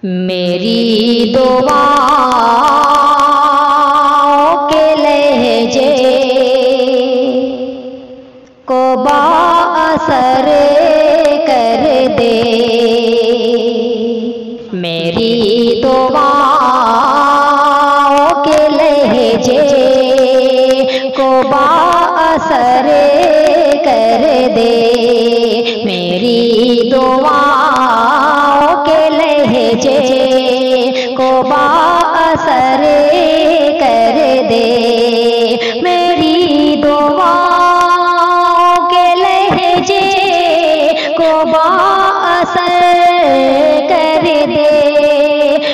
میری دعاؤں کے لہجے کو بااثر کر دے، میری دعاؤں کے لہجے کو بااثر کر دے، میری دعاؤں کے لہجے کو بااثر کر دے، میری دعاؤں کے لہجے کو بااثر کر دے،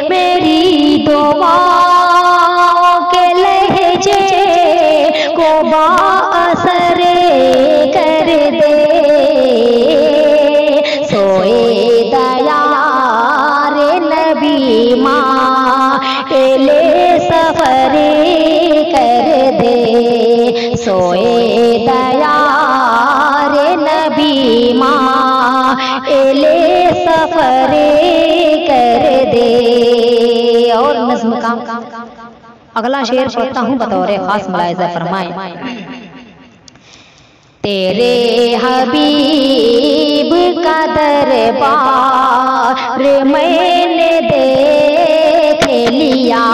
میری دعاؤں کے لہجے کو بااثر کر دے، سوئے دیار نبی مائل سفر کر دے، سوئے دیار نبی مائل سفر کر دے۔ اور نظم کا اگلا شعر پڑھتا ہوں بطور خاص ملاحظہ فرمائیں۔ تیرے حبیب کا دربار میں نے دیکھ لیا،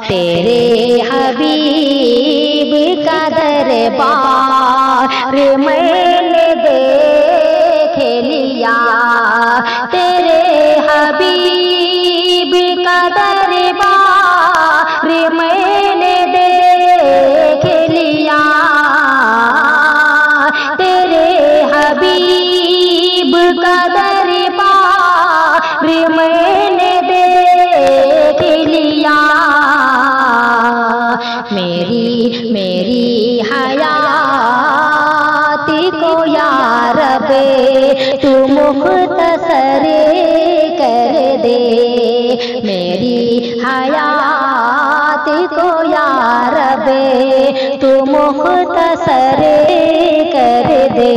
تیرے حبیب کا دربار میں نے دیکھ لیا، تیرے حبیب کا دربار میں نے دیکھ لیا، تیرے حبیب کا دربار میں نے دیکھ لیا، میری حیات کو یا رب تو مختصر کر دے، میری حیات کو یا رب تو مختصر کر دے۔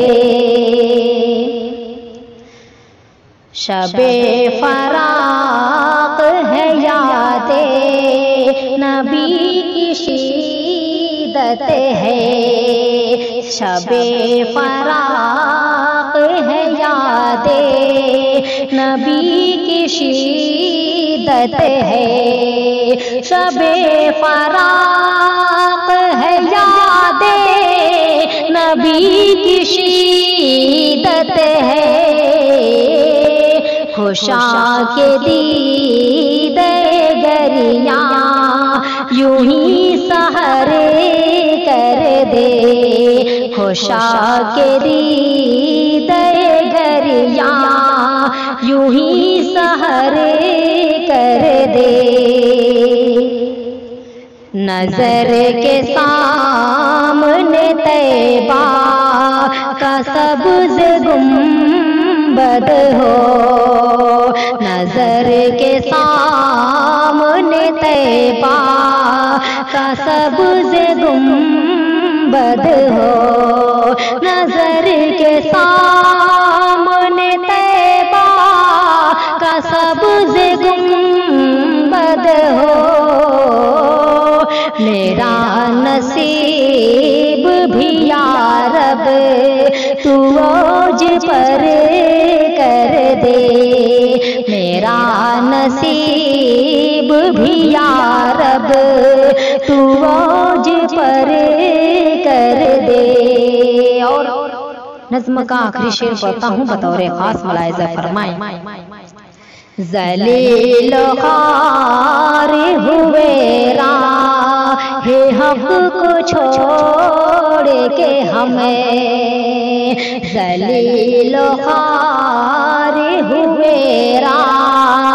شب فراق ہے یاد نبی کی شدت ہے، شب فراق ہے یاد نبی کی شدت ہے، شب فراق ہے یاد نبی کی شدت ہے، خوشاں کے دیدے گریاں یوں ہی سحر کر دے، خوشاں کے دیدے گریاں یوں ہی سحر کر دے، نظر کے سامنے طیبہ کا سبز گنبد ہو، نظر کے سامنے طیبہ کا سبز گنبد ہو، نظر کے سامنے طیبہ کا سبز گنبد ہو، میرا نصیب بھی یا رب تو اوج پر کر دے، میرا نصیب بھی یا رب تو اوج پر کر دے۔ اور نظم کا آخری شعر پڑھتا ہوں بطور خاص ملاحظہ فرمائیں۔ ذلیل و خوار ہوئے راہ حق کو چھوڑ کے ہمیں، ذلیل و خوار ہوئے راہ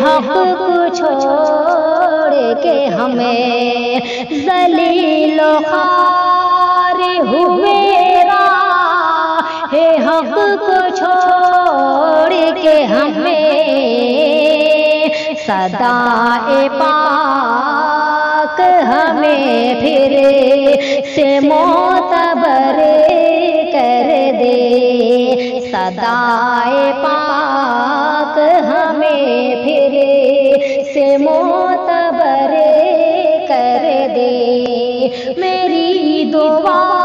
حق کو چھوڑ کے ہمیں، ذلیل و خوار ہوئے راہ حق کو چھوڑ کے ہمیں، صدائے پاک ہمیں پھر سے معتبر کر دے، صدائے پاک میری دعا